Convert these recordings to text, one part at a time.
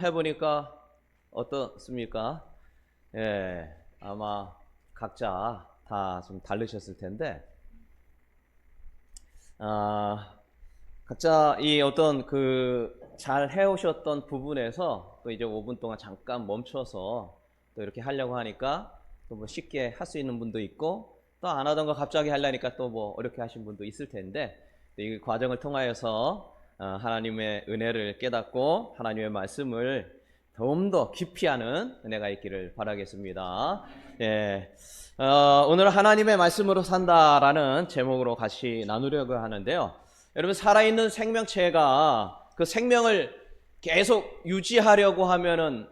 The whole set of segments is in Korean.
해보니까 어떻습니까? 예, 아마 각자 다 좀 다르셨을 텐데, 각자 이 어떤 잘 해오셨던 부분에서 또 이제 5분 동안 잠깐 멈춰서 또 이렇게 하려고 하니까 또 뭐 쉽게 할 수 있는 분도 있고, 또 안 하던 거 갑자기 하려니까 또 뭐 어렵게 하신 분도 있을 텐데, 이 과정을 통하여서 하나님의 은혜를 깨닫고 하나님의 말씀을 좀 더 깊이 하는 은혜가 있기를 바라겠습니다. 예, 오늘 하나님의 말씀으로 산다라는 제목으로 같이 나누려고 하는데요. 여러분, 살아있는 생명체가 그 생명을 계속 유지하려고 하면은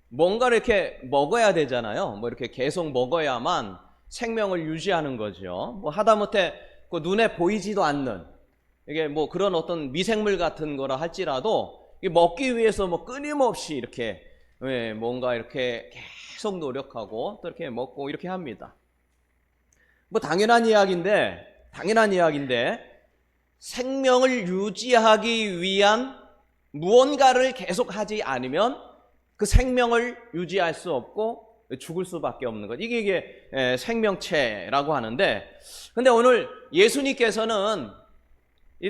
뭔가를 이렇게 먹어야 되잖아요. 뭐 이렇게 계속 먹어야만 생명을 유지하는 거죠. 뭐 하다못해 그 눈에 보이지도 않는 이게 뭐 그런 어떤 미생물 같은 거라 할지라도 먹기 위해서 뭐 끊임없이 이렇게 뭔가 이렇게 계속 노력하고 또 이렇게 먹고 이렇게 합니다. 뭐 당연한 이야기인데 생명을 유지하기 위한 무언가를 계속 하지 않으면 그 생명을 유지할 수 없고 죽을 수밖에 없는 것. 이게 생명체라고 하는데, 근데 오늘 예수님께서는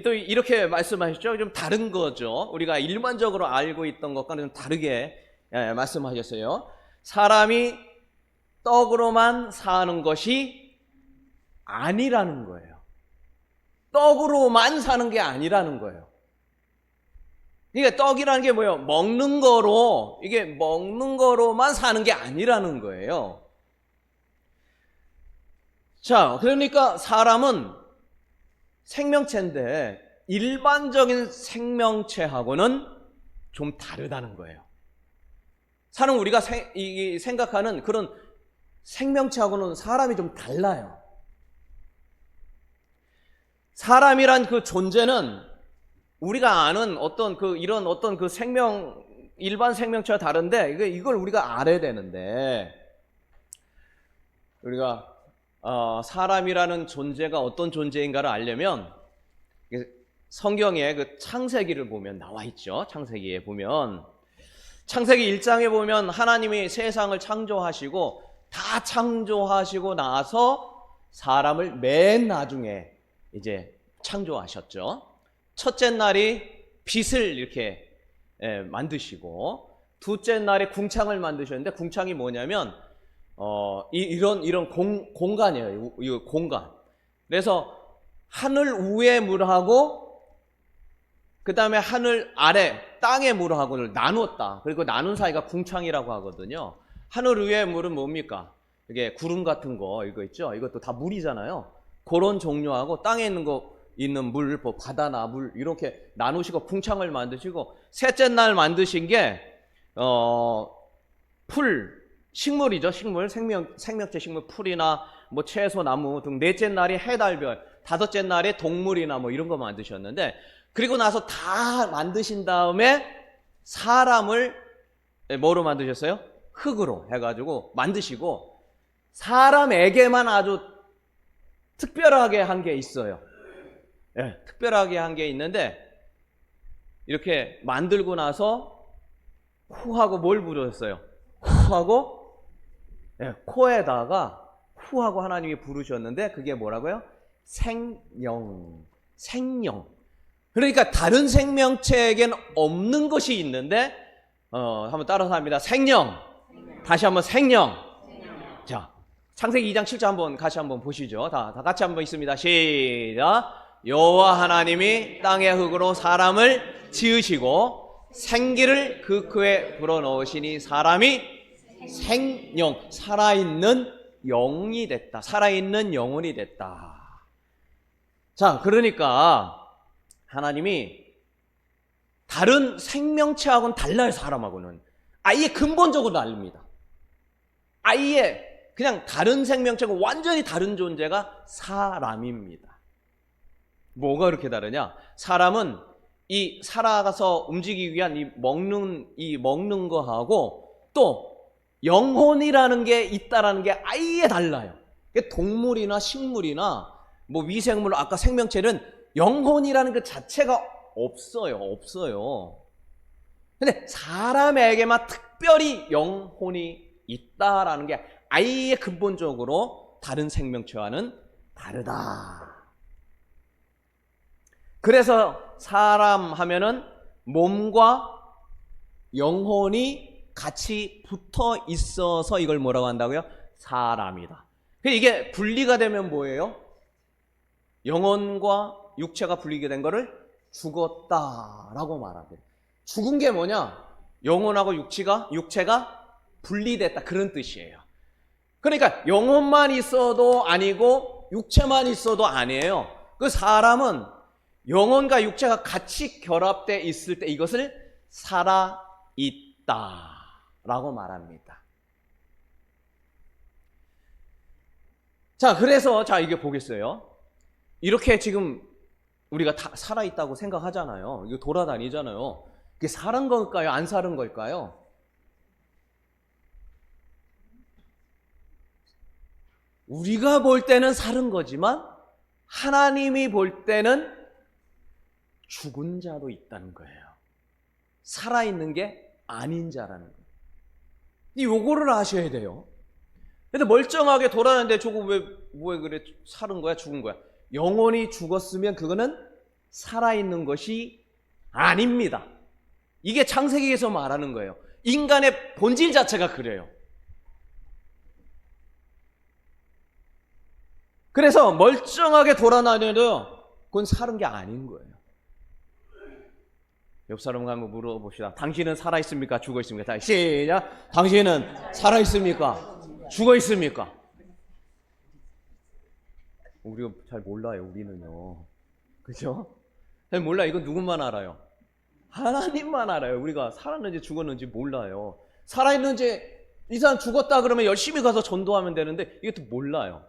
또 이렇게 말씀하셨죠. 좀 다른 거죠. 우리가 일반적으로 알고 있던 것과는 좀 다르게 말씀하셨어요. 사람이 떡으로만 사는 것이 아니라는 거예요. 떡으로만 사는 게 아니라는 거예요. 그러니까 떡이라는 게 뭐예요? 먹는 거로만 사는 게 아니라는 거예요. 자, 그러니까 사람은 생명체인데 일반적인 생명체하고는 좀 다르다는 거예요. 사람 우리가 생각하는 그런 생명체하고는 사람이 좀 달라요. 사람이란 그 존재는 우리가 아는 이런 일반 생명체와 다른데 이걸 우리가 알아야 되는데, 우리가 사람이라는 존재가 어떤 존재인가를 알려면 성경에 그 창세기를 보면 나와 있죠. 창세기에 보면 창세기 1장에 보면 하나님이 세상을 창조하시고 다 창조하시고 나서 사람을 맨 나중에 이제 창조하셨죠. 첫째 날이 빛을 이렇게 만드시고, 둘째 날에 궁창을 만드셨는데, 궁창이 뭐냐면 이런 공간이에요. 이 공간. 그래서 하늘 위의 물하고 그 다음에 하늘 아래 땅의 물하고를 나눴다. 그리고 나눈 사이가 궁창이라고 하거든요. 하늘 위의 물은 뭡니까? 이게 구름 같은 거 이거 있죠. 이것도 다 물이잖아요. 그런 종류하고 땅에 있는 물, 뭐 바다나 물 이렇게 나누시고 궁창을 만드시고, 셋째 날 만드신 게 식물이죠. 생명체 식물, 풀이나 뭐 채소, 나무 등. 넷째 날이 해, 달, 별. 다섯째 날에 동물이나 뭐 이런 거 만드셨는데, 그리고 나서 다 만드신 다음에 사람을 뭐로 만드셨어요? 흙으로 해가지고 만드시고, 사람에게만 아주 특별하게 한 게 있어요. 특별하게 한 게 있는데, 이렇게 만들고 나서 후하고 뭘 부르셨어요? 후하고 코에다가 후하고 하나님이 부르셨는데, 그게 뭐라고요? 생명. 그러니까 다른 생명체에겐 없는 것이 있는데, 한번 따라서 합니다. 생명. 다시 한번 생명. 자, 창세기 2장 7절 한번 같이 한번 보시죠. 다 같이 한번 있습니다. 시작. 여호와 하나님이 땅의 흙으로 사람을 지으시고 생기를 그 코에 불어넣으시니 사람이 생명, 살아있는 영이 됐다. 살아있는 영혼이 됐다. 자, 그러니까 하나님이 다른 생명체하고는 달라요. 사람하고는 아예 근본적으로 다릅니다. 아예 그냥 다른 생명체고 완전히 다른 존재가 사람입니다. 뭐가 그렇게 다르냐? 사람은 이 살아가서 움직이기 위한 이 먹는 거하고 또 영혼이라는 게 있다라는 게 아예 달라요. 동물이나 식물이나 뭐 미생물, 아까 생명체는 영혼이라는 그 자체가 없어요. 근데 사람에게만 특별히 영혼이 있다라는 게 아예 근본적으로 다른 생명체와는 다르다. 그래서 사람 하면은 몸과 영혼이 같이 붙어 있어서 이걸 뭐라고 한다고요? 사람이다. 이게 분리가 되면 뭐예요? 영혼과 육체가 분리가 된 거를 죽었다라고 말합니다. 죽은 게 뭐냐? 영혼하고 육체가 분리됐다, 그런 뜻이에요. 그러니까 영혼만 있어도 아니고 육체만 있어도 아니에요. 그 사람은 영혼과 육체가 같이 결합되어 있을 때 이것을 살아있다라고 말합니다. 자, 그래서 이게 보겠어요. 이렇게 지금 우리가 다 살아있다고 생각하잖아요. 이거 돌아다니잖아요. 이게 살은 걸까요? 안 살은 걸까요? 우리가 볼 때는 살은 거지만 하나님이 볼 때는 죽은 자도 있다는 거예요. 살아있는 게 아닌 자라는 거예요. 요거를 아셔야 돼요. 근데 멀쩡하게 돌아다니는데 저거 왜 그래? 살은 거야? 죽은 거야? 영혼이 죽었으면 그거는 살아있는 것이 아닙니다. 이게 창세기에서 말하는 거예요. 인간의 본질 자체가 그래요. 그래서 멀쩡하게 돌아다녀도 그건 사는 게 아닌 거예요. 옆 사람과 한번 물어봅시다. 당신은 살아있습니까? 죽어있습니까? 시작. 당신은 살아있습니까? 죽어있습니까? 우리가 잘 몰라요. 우리는요. 그죠? 잘 몰라요. 이건 누구만 알아요? 하나님만 알아요. 우리가 살았는지 죽었는지 몰라요. 살아있는지, 이 사람 죽었다 그러면 열심히 가서 전도하면 되는데 이것도 몰라요.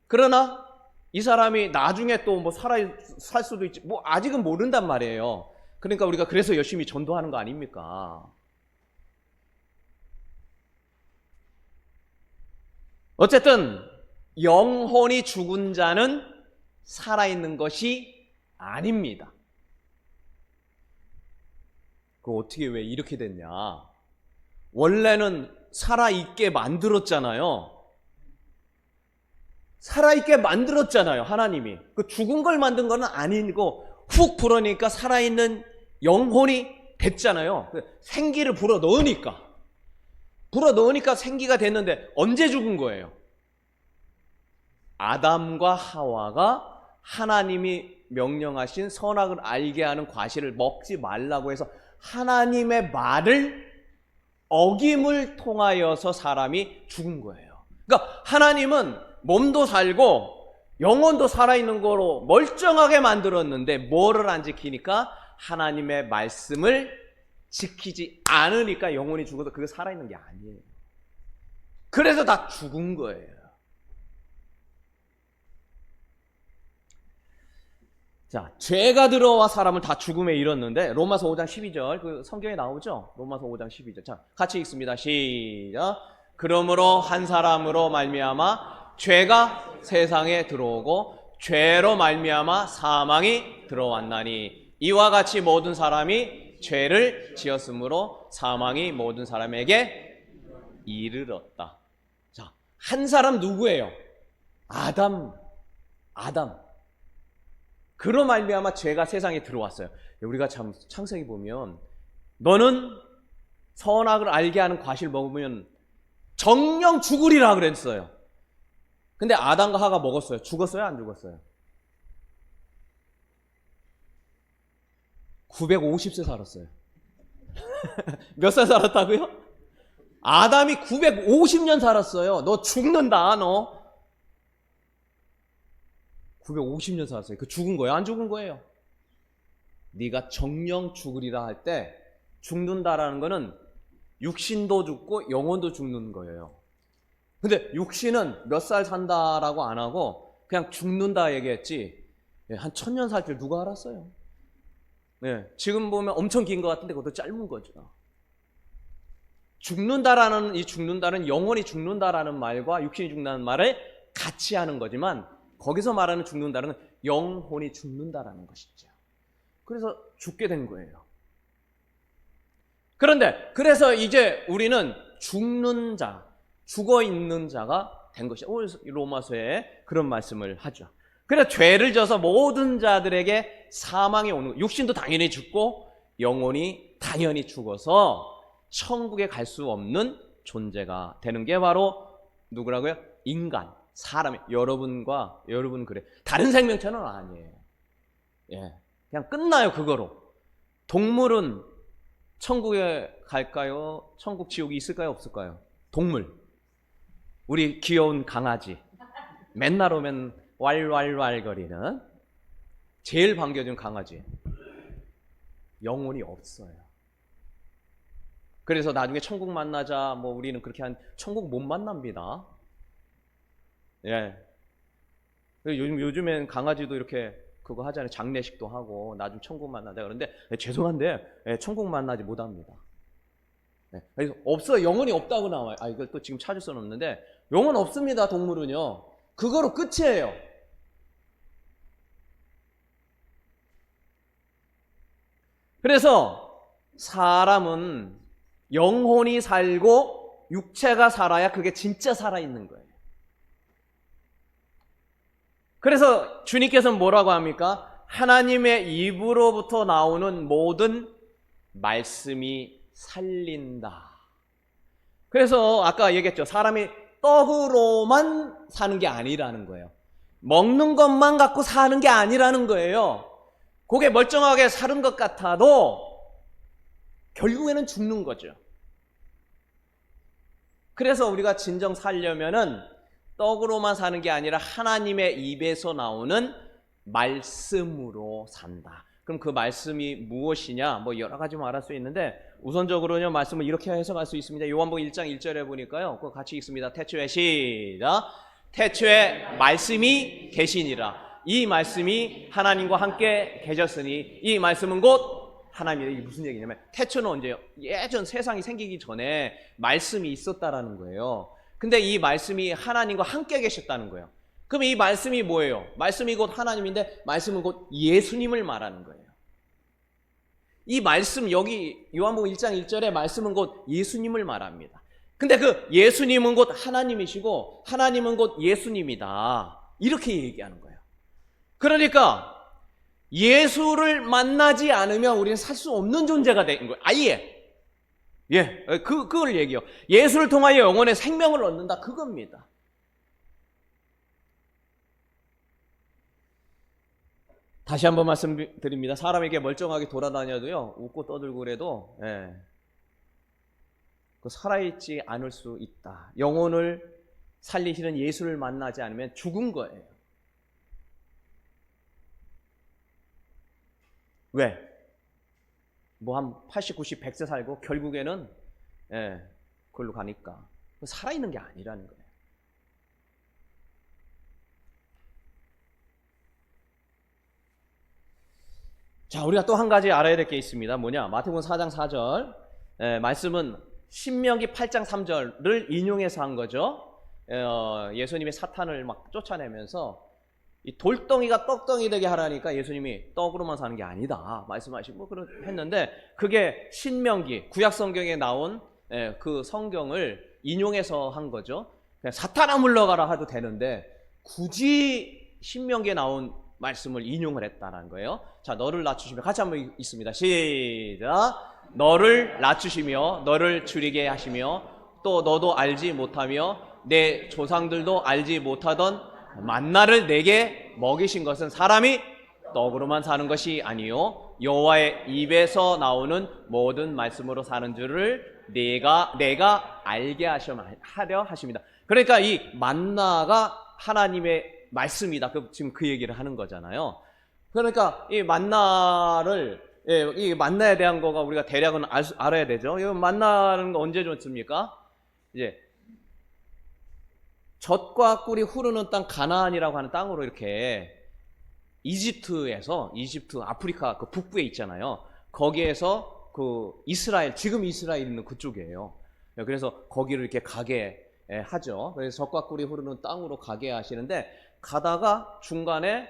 그러나 이 사람이 나중에 또 뭐 살 수도 있지, 뭐 아직은 모른단 말이에요. 그러니까 우리가 그래서 열심히 전도하는 거 아닙니까? 어쨌든 영혼이 죽은 자는 살아있는 것이 아닙니다. 어떻게 왜 이렇게 됐냐? 원래는 살아있게 만들었잖아요. 살아있게 만들었잖아요, 하나님이. 그 죽은 걸 만든 건 아니고 훅 불어니까 살아있는 영혼이 됐잖아요. 생기를 불어 넣으니까 생기가 됐는데 언제 죽은 거예요? 아담과 하와가 하나님이 명령하신 선악을 알게 하는 과실을 먹지 말라고 해서 하나님의 말을 어김을 통하여서 사람이 죽은 거예요. 그러니까 하나님은 몸도 살고 영혼도 살아있는 거로 멀쩡하게 만들었는데 뭐를 안 지키니까? 하나님의 말씀을 지키지 않으니까 영혼이 죽어서 그게 살아있는 게 아니에요. 그래서 다 죽은 거예요. 자, 죄가 들어와 사람을 다 죽음에 이뤘는데 로마서 5장 12절 그 성경에 나오죠? 로마서 5장 12절. 자, 같이 읽습니다. 시작. 그러므로 한 사람으로 말미암아 죄가 세상에 들어오고 죄로 말미암아 사망이 들어왔나니 이와 같이 모든 사람이 죄를 지었으므로 사망이 모든 사람에게 이르렀다. 자, 한 사람 누구예요? 아담. 그로 말미암아 죄가 세상에 들어왔어요. 우리가 참 창세기 보면 너는 선악을 알게 하는 과실 먹으면 정령 죽으리라 그랬어요. 근데 아담과 하가 먹었어요. 죽었어요? 안 죽었어요? 950세 살았어요. 몇 살 살았다고요? 아담이 950년 살았어요. 너 죽는다, 너. 950년 살았어요. 그 죽은 거예요? 안 죽은 거예요? 네가 정령 죽으리라 할 때 죽는다라는 거는 육신도 죽고 영혼도 죽는 거예요. 근데 육신은 몇 살 산다라고 안 하고 그냥 죽는다 얘기했지 한 1000년 살 줄 누가 알았어요? 네, 지금 보면 엄청 긴 것 같은데 그것도 짧은 거죠. 죽는다라는 이 죽는다는 영혼이 죽는다라는 말과 육신이 죽는다는 말을 같이 하는 거지만 거기서 말하는 죽는다는 건 영혼이 죽는다라는 것이죠. 그래서 죽게 된 거예요. 그런데 그래서 이제 우리는 죽는 자, 죽어 있는 자가 된 것이다. 오늘 로마서에 그런 말씀을 하죠. 그래서 죄를 져서 모든 자들에게 사망이 오는 것, 육신도 당연히 죽고 영혼이 당연히 죽어서 천국에 갈 수 없는 존재가 되는 게 바로 누구라고요? 인간, 사람이. 여러분과 여러분 그래. 다른 생명체는 아니에요. 예, 그냥 끝나요 그거로. 동물은 천국에 갈까요? 천국 지옥이 있을까요? 없을까요? 동물. 우리 귀여운 강아지. 맨날 오면 왈왈왈거리는 제일 반겨준 강아지. 영혼이 없어요. 그래서 나중에 천국 만나자 뭐 우리는 그렇게 천국 못 만납니다. 예. 요즘엔 강아지도 이렇게 그거 하잖아요. 장례식도 하고 나중 천국 만나자 그러는데 죄송한데 천국 만나지 못합니다. 그래서 없어요. 영혼이 없다고 나와요. 이걸 또 지금 찾을 수는 없는데 영혼 없습니다. 동물은요. 그거로 끝이에요. 그래서 사람은 영혼이 살고 육체가 살아야 그게 진짜 살아있는 거예요. 그래서 주님께서는 뭐라고 합니까? 하나님의 입으로부터 나오는 모든 말씀이 살린다. 그래서 아까 얘기했죠. 사람이 떡으로만 사는 게 아니라는 거예요. 먹는 것만 갖고 사는 게 아니라는 거예요. 그게 멀쩡하게 사는 것 같아도 결국에는 죽는 거죠. 그래서 우리가 진정 살려면은 떡으로만 사는 게 아니라 하나님의 입에서 나오는 말씀으로 산다. 그럼 그 말씀이 무엇이냐? 뭐 여러 가지 말할 수 있는데 우선적으로는 말씀을 이렇게 해석할 수 있습니다. 요한복음 1장 1절에 보니까요. 그거 같이 읽습니다. 태초에 시작. 태초에 말씀이 계시니라. 이 말씀이 하나님과 함께 계셨으니 이 말씀은 곧 하나님이다. 이게 무슨 얘기냐면 태초는 언제요? 예전 세상이 생기기 전에 말씀이 있었다라는 거예요. 근데 이 말씀이 하나님과 함께 계셨다는 거예요. 그럼 이 말씀이 뭐예요? 말씀이 곧 하나님인데 말씀은 곧 예수님을 말하는 거예요. 이 말씀 여기 요한복음 1장 1절에 말씀은 곧 예수님을 말합니다. 근데 그 예수님은 곧 하나님이시고 하나님은 곧 예수님이다. 이렇게 얘기하는 거예요. 그러니까 예수를 만나지 않으면 우리는 살 수 없는 존재가 된 거예요. 아예. 예, 그걸 얘기해요. 예수를 통하여 영혼의 생명을 얻는다. 그겁니다. 다시 한번 말씀드립니다. 사람에게 멀쩡하게 돌아다녀도요, 웃고 떠들고 그래도, 살아있지 않을 수 있다. 영혼을 살리시는 예수를 만나지 않으면 죽은 거예요. 왜? 뭐 한 80, 90, 100세 살고 결국에는 그걸로 가니까 살아있는 게 아니라는 거예요. 자, 우리가 또 한 가지 알아야 될 게 있습니다. 뭐냐? 마태복음 4장 4절 말씀은 신명기 8장 3절을 인용해서 한 거죠. 예수님이 사탄을 막 쫓아내면서 이 돌덩이가 떡덩이 되게 하라니까 예수님이 떡으로만 사는 게 아니다 말씀하시고 했는데 그게 신명기 구약 성경에 나온 그 성경을 인용해서 한 거죠. 그냥 사탄아 물러가라 해도 되는데 굳이 신명기에 나온 말씀을 인용을 했다는 거예요. 자, 너를 낮추시며 같이 한번 읽습니다. 시작. 너를 낮추시며 너를 줄이게 하시며 또 너도 알지 못하며 내 조상들도 알지 못하던 만나를 내게 먹이신 것은 사람이 떡으로만 사는 것이 아니요 여호와의 입에서 나오는 모든 말씀으로 사는 줄을 내가 알게 하려 하십니다. 그러니까 이 만나가 하나님의 말씀이다. 지금 그 얘기를 하는 거잖아요. 그러니까 이 만나를 이 만나에 대한 거가 우리가 대략은 알아야 되죠. 이 만나는 거 언제 줬습니까? 이제 젖과 꿀이 흐르는 땅 가나안이라고 하는 땅으로 이렇게 이집트 아프리카 그 북부에 있잖아요. 거기에서 그 이스라엘 지금 이스라엘 있는 그쪽이에요. 그래서 거기를 이렇게 가게 하죠. 그래서 젖과 꿀이 흐르는 땅으로 가게 하시는데 가다가 중간에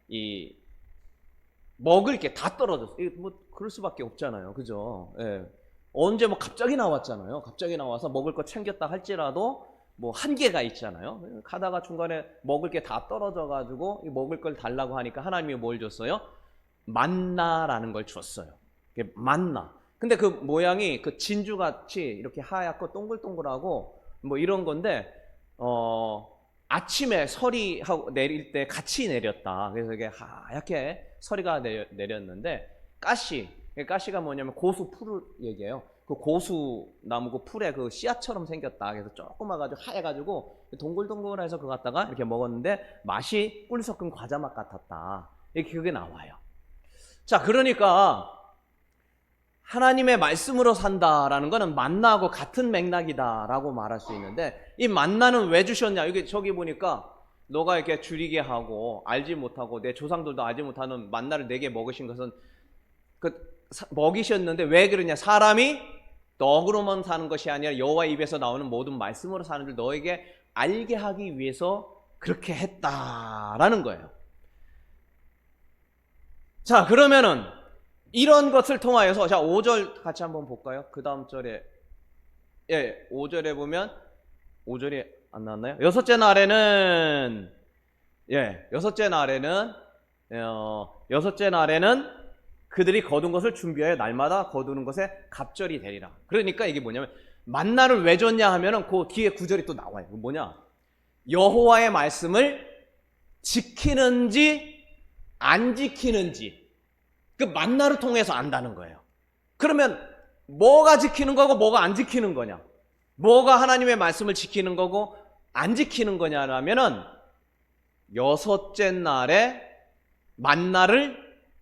이 먹을 게 다 떨어졌어. 이게 뭐 그럴 수밖에 없잖아요. 그죠? 예. 언제 뭐 갑자기 나왔잖아요. 갑자기 나와서 먹을 거 챙겼다 할지라도 뭐 한계가 있잖아요. 가다가 중간에 먹을 게 다 떨어져 가지고 먹을 걸 달라고 하니까 하나님이 뭘 줬어요? 만나라는 걸 줬어요. 만나. 근데 그 모양이 그 진주같이 이렇게 하얗고 동글동글하고 뭐 이런 건데 아침에 서리하고 내릴 때 같이 내렸다. 그래서 이게 하얗게 서리가 내렸는데 가시가 뭐냐면 고수 풀을 얘기해요. 그 고수 나무 그 풀에 그 씨앗처럼 생겼다. 그래서 조그마가지고 하얘가지고 동글동글해서 그거 갖다가 이렇게 먹었는데 맛이 꿀 섞은 과자 맛 같았다. 이렇게 그게 나와요. 자, 그러니까 하나님의 말씀으로 산다라는 것은 만나하고 같은 맥락이다라고 말할 수 있는데, 이 만나는 왜 주셨냐? 이게 저기 보니까 너가 이렇게 줄이게 하고 알지 못하고 내 조상들도 알지 못하는 만나를 내게 먹으신 것은 먹이셨는데 왜 그러냐? 사람이 떡으로만 사는 것이 아니라 여호와 입에서 나오는 모든 말씀으로 사는 줄 너에게 알게 하기 위해서 그렇게 했다라는 거예요. 자, 그러면은 이런 것을 통하여서, 자, 5절 같이 한번 볼까요? 그 다음 절에, 5절에 보면, 5절이 안 나왔나요? 여섯째 날에는 그들이 거둔 것을 준비하여 날마다 거두는 것에 갑절이 되리라. 그러니까 이게 뭐냐면, 만나를 왜 줬냐 하면은 그 뒤에 구절이 또 나와요. 뭐냐? 여호와의 말씀을 지키는지 안 지키는지 그 만나를 통해서 안다는 거예요. 그러면 뭐가 지키는 거고 뭐가 안 지키는 거냐? 뭐가 하나님의 말씀을 지키는 거고 안 지키는 거냐라면은 여섯째 날에 만나를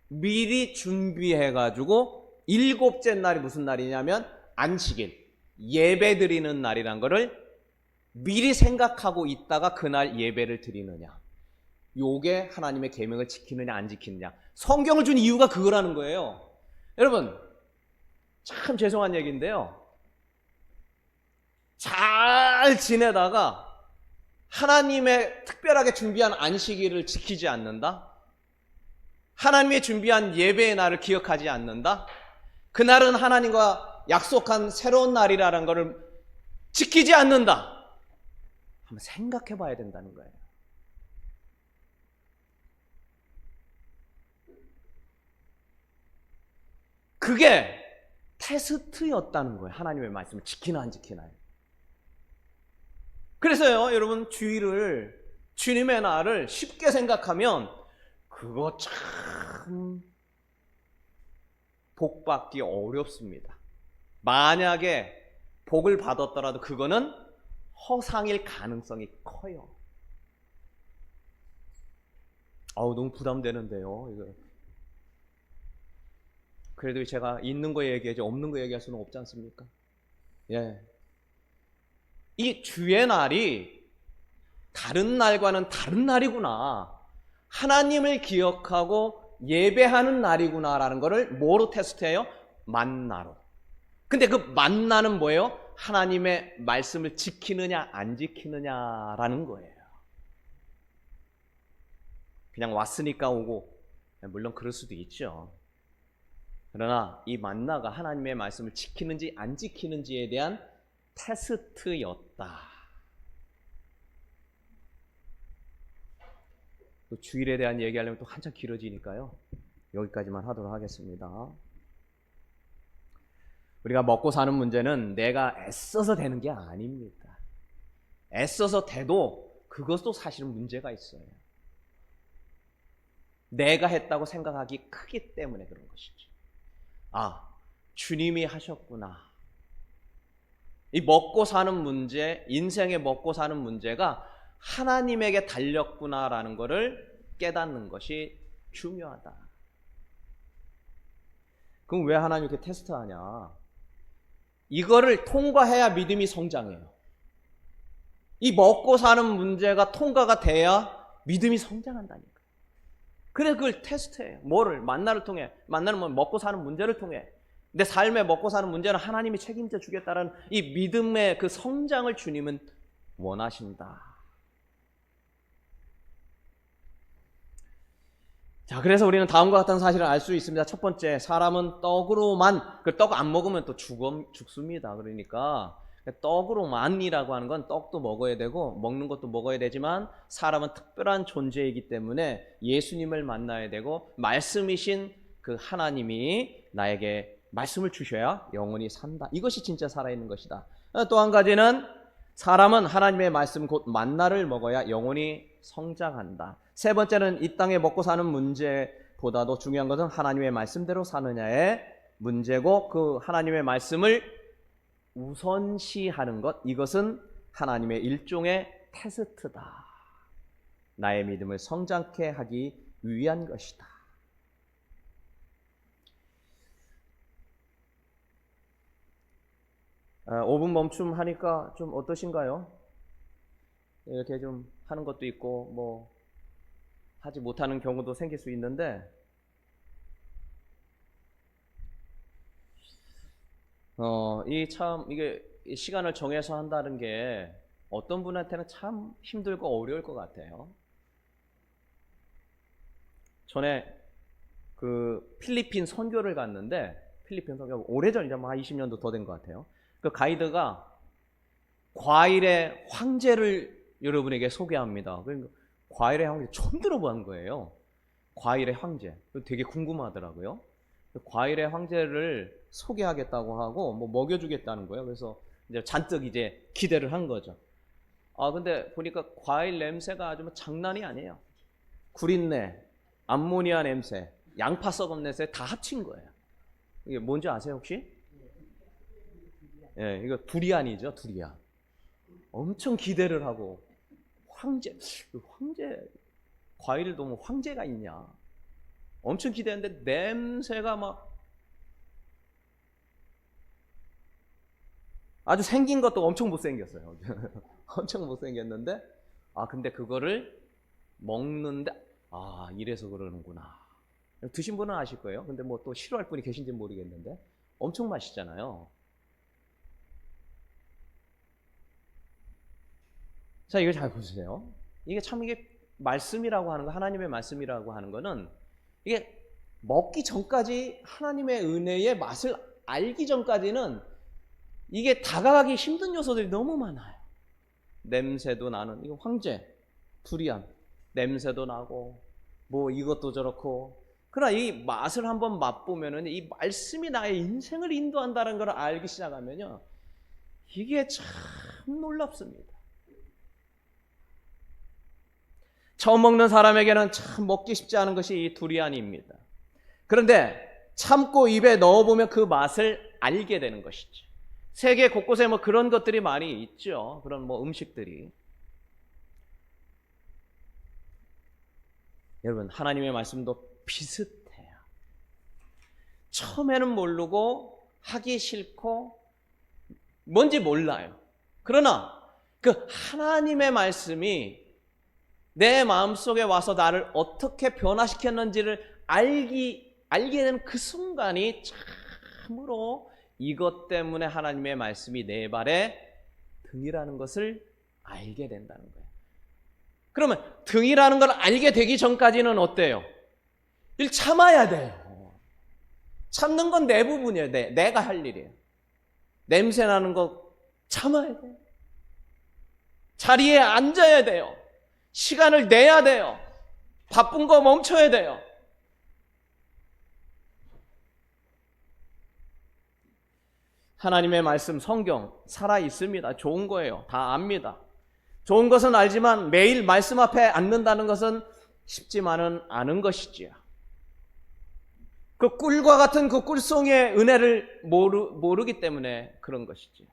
미리 준비해 가지고 일곱째 날이 무슨 날이냐면 안식일, 예배 드리는 날이란 거를 미리 생각하고 있다가 그날 예배를 드리느냐. 요게 하나님의 계명을 지키느냐 안 지키느냐. 성경을 준 이유가 그거라는 거예요. 여러분, 참 죄송한 얘기인데요, 잘 지내다가 하나님의 특별하게 준비한 안식일을 지키지 않는다, 하나님의 준비한 예배의 날을 기억하지 않는다, 그날은 하나님과 약속한 새로운 날이라는 것을 지키지 않는다, 한번 생각해 봐야 된다는 거예요. 그게 테스트였다는 거예요. 하나님의 말씀을 지키나 안 지키나요. 그래서요, 여러분, 주님의 날을 쉽게 생각하면 그거 참 복 받기 어렵습니다. 만약에 복을 받았더라도 그거는 허상일 가능성이 커요. 너무 부담되는데요, 이거. 그래도 제가 있는 거 얘기하지 없는 거 얘기할 수는 없지 않습니까? 예. 이 주의 날이 다른 날과는 다른 날이구나, 하나님을 기억하고 예배하는 날이구나라는 거를 뭐로 테스트해요? 만나로. 근데 그 만나는 뭐예요? 하나님의 말씀을 지키느냐 안 지키느냐라는 거예요. 그냥 왔으니까 오고, 물론 그럴 수도 있죠. 그러나 이 만나가 하나님의 말씀을 지키는지 안 지키는지에 대한 테스트였다. 또 주일에 대한 얘기하려면 또 한참 길어지니까요, 여기까지만 하도록 하겠습니다. 우리가 먹고 사는 문제는 내가 애써서 되는 게 아닙니다. 애써서 돼도 그것도 사실은 문제가 있어요. 내가 했다고 생각하기 크기 때문에 그런 것이죠. 주님이 하셨구나. 이 먹고 사는 문제, 인생의 먹고 사는 문제가 하나님에게 달렸구나라는 것을 깨닫는 것이 중요하다. 그럼 왜 하나님 이렇게 테스트하냐? 이거를 통과해야 믿음이 성장해요. 이 먹고 사는 문제가 통과가 돼야 믿음이 성장한다니까. 그래, 그걸 테스트해요. 뭐를? 만나를 통해. 만나는 뭐 먹고 사는 문제를 통해. 내 삶에 먹고 사는 문제는 하나님이 책임져 주겠다는 이 믿음의 그 성장을 주님은 원하신다. 자, 그래서 우리는 다음과 같은 사실을 알 수 있습니다. 첫 번째, 사람은 떡으로만, 그 떡 안 먹으면 또 죽습니다. 그러니까 떡으로만이라고 하는 건 떡도 먹어야 되고 먹는 것도 먹어야 되지만 사람은 특별한 존재이기 때문에 예수님을 만나야 되고 말씀이신 그 하나님이 나에게 말씀을 주셔야 영원히 산다. 이것이 진짜 살아있는 것이다. 또 한 가지는 사람은 하나님의 말씀 곧 만나를 먹어야 영원히 성장한다. 세 번째는 이 땅에 먹고 사는 문제보다도 중요한 것은 하나님의 말씀대로 사느냐의 문제고, 그 하나님의 말씀을 우선시하는 것, 이것은 하나님의 일종의 테스트다. 나의 믿음을 성장케 하기 위한 것이다. 아, 5분 멈춤하니까 좀 어떠신가요? 이렇게 좀 하는 것도 있고 뭐 하지 못하는 경우도 생길 수 있는데, 이게 시간을 정해서 한다는 게 어떤 분한테는 참 힘들고 어려울 것 같아요. 전에 그 필리핀 선교를 갔는데, 필리핀 선교 오래전이죠. 한 20년도 더 된 것 같아요. 그 가이드가 과일의 황제를 여러분에게 소개합니다. 그러니까 과일의 황제 처음 들어본 거예요. 과일의 황제. 되게 궁금하더라고요. 과일의 황제를 소개하겠다고 하고 뭐 먹여주겠다는 거예요. 그래서 이제 잔뜩 이제 기대를 한 거죠. 아, 근데 보니까 과일 냄새가 아주 장난이 아니에요. 구린내, 암모니아 냄새, 양파 썩은 냄새 다 합친 거예요. 이게 뭔지 아세요 혹시? 예, 이거 두리안이죠, 두리안. 엄청 기대를 하고 황제, 과일도 뭐 황제가 있냐? 엄청 기대했는데 냄새가 막 아주 생긴 것도 엄청 못생겼어요. 엄청 못생겼는데, 아 근데 그거를 먹는데 아 이래서 그러는구나. 드신 분은 아실 거예요. 근데 뭐 또 싫어할 분이 계신지 모르겠는데 엄청 맛있잖아요. 자, 이거 잘 보세요. 이게 말씀이라고 하는 거, 하나님의 말씀이라고 하는 거는 이게 먹기 전까지 하나님의 은혜의 맛을 알기 전까지는 이게 다가가기 힘든 요소들이 너무 많아요. 냄새도 나는, 이거 황제, 두리안, 냄새도 나고 뭐 이것도 저렇고. 그러나 이 맛을 한번 맛보면은 이 말씀이 나의 인생을 인도한다는 걸 알기 시작하면요, 이게 참 놀랍습니다. 처음 먹는 사람에게는 참 먹기 쉽지 않은 것이 이 두리안입니다. 그런데 참고 입에 넣어보면 그 맛을 알게 되는 것이죠. 세계 곳곳에 뭐 그런 것들이 많이 있죠. 그런 뭐 음식들이. 여러분, 하나님의 말씀도 비슷해요. 처음에는 모르고 하기 싫고 뭔지 몰라요. 그러나 그 하나님의 말씀이 내 마음속에 와서 나를 어떻게 변화시켰는지를 알게 되는 그 순간이 참으로 이것 때문에 하나님의 말씀이 내 발의 등이라는 것을 알게 된다는 거예요. 그러면 등이라는 걸 알게 되기 전까지는 어때요? 일 참아야 돼요. 참는 건 내 부분이에요. 내가 할 일이에요. 냄새 나는 거 참아야 돼요. 자리에 앉아야 돼요. 시간을 내야 돼요. 바쁜 거 멈춰야 돼요. 하나님의 말씀, 성경 살아 있습니다. 좋은 거예요. 다 압니다. 좋은 것은 알지만 매일 말씀 앞에 앉는다는 것은 쉽지만은 않은 것이지요. 그 꿀과 같은 그 꿀송이의 은혜를 모르기 때문에 그런 것이지요.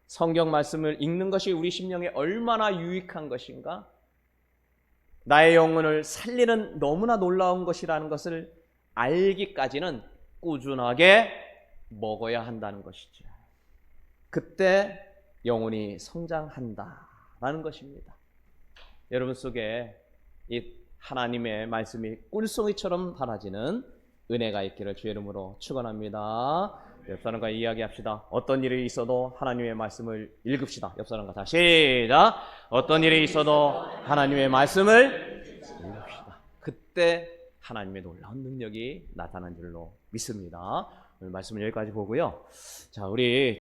성경 말씀을 읽는 것이 우리 심령에 얼마나 유익한 것인가? 나의 영혼을 살리는 너무나 놀라운 것이라는 것을 알기까지는 꾸준하게 먹어야 한다는 것이죠. 그때 영혼이 성장한다라는 것입니다. 여러분 속에 이 하나님의 말씀이 꿀송이처럼 달아지는 은혜가 있기를 주의 이름으로 축원합니다. 옆 사람과 이야기합시다. 어떤 일이 있어도 하나님의 말씀을 읽읍시다. 옆 사람과 다 시작. 어떤 일이 있어도 하나님의 말씀을 올려봅시다. 그때 하나님의 놀라운 능력이 나타난 줄로 믿습니다. 오늘 말씀은 여기까지 보고요. 자, 우리